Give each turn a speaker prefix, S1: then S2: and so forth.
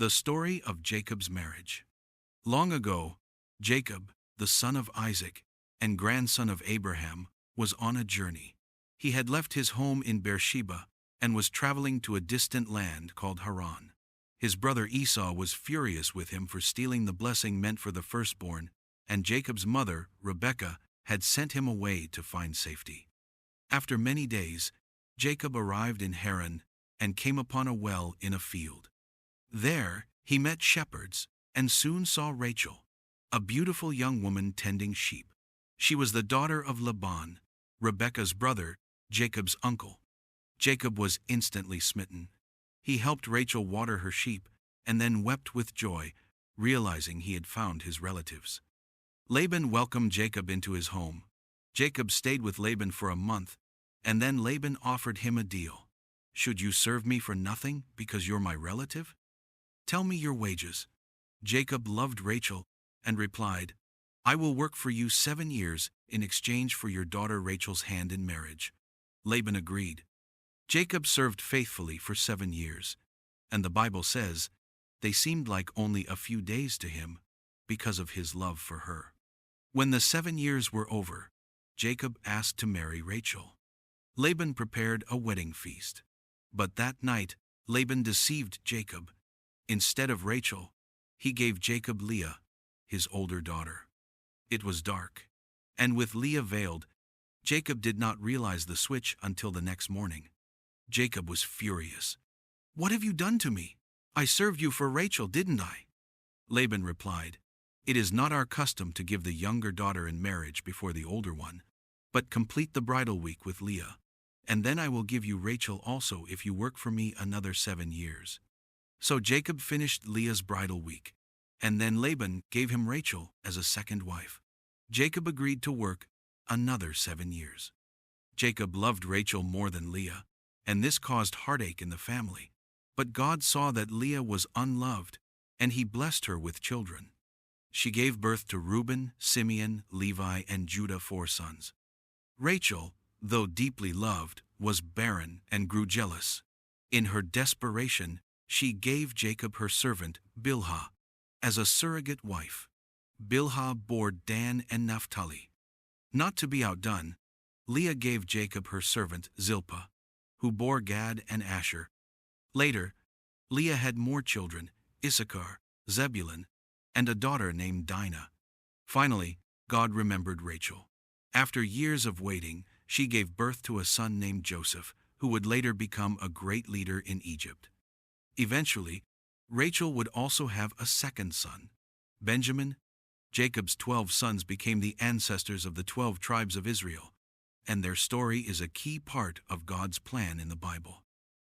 S1: The story of Jacob's marriage. Long ago, Jacob, the son of Isaac and grandson of Abraham, was on a journey. He had left his home in Beersheba and was traveling to a distant land called Haran. His brother Esau was furious with him for stealing the blessing meant for the firstborn, and Jacob's mother, Rebekah, had sent him away to find safety. After many days, Jacob arrived in Haran and came upon a well in a field. There, he met shepherds and soon saw Rachel, a beautiful young woman tending sheep. She was the daughter of Laban, Rebekah's brother, Jacob's uncle. Jacob was instantly smitten. He helped Rachel water her sheep and then wept with joy, realizing he had found his relatives. Laban welcomed Jacob into his home. Jacob stayed with Laban for a month, and then Laban offered him a deal. "Should you serve me for nothing because you're my relative? Tell me your wages." Jacob loved Rachel and replied, "I will work for you 7 years in exchange for your daughter Rachel's hand in marriage." Laban agreed. Jacob served faithfully for 7 years, and the Bible says they seemed like only a few days to him because of his love for her. When the 7 years were over, Jacob asked to marry Rachel. Laban prepared a wedding feast. But that night, Laban deceived Jacob. Instead of Rachel, he gave Jacob Leah, his older daughter. It was dark, and with Leah veiled, Jacob did not realize the switch until the next morning. Jacob was furious. "What have you done to me? I served you for Rachel, didn't I?" Laban replied, "It is not our custom to give the younger daughter in marriage before the older one, but complete the bridal week with Leah, and then I will give you Rachel also if you work for me another 7 years." So Jacob finished Leah's bridal week, and then Laban gave him Rachel as a second wife. Jacob agreed to work another 7 years. Jacob loved Rachel more than Leah, and this caused heartache in the family. But God saw that Leah was unloved, and he blessed her with children. She gave birth to Reuben, Simeon, Levi, and Judah 4 sons. Rachel, though deeply loved, was barren and grew jealous. In her desperation, she gave Jacob her servant, Bilhah, as a surrogate wife. Bilhah bore Dan and Naphtali. Not to be outdone, Leah gave Jacob her servant, Zilpah, who bore Gad and Asher. Later, Leah had more children, Issachar, Zebulun, and a daughter named Dinah. Finally, God remembered Rachel. After years of waiting, she gave birth to a son named Joseph, who would later become a great leader in Egypt. Eventually, Rachel would also have a second son, Benjamin. Jacob's 12 sons became the ancestors of the 12 tribes of Israel, and their story is a key part of God's plan in the Bible.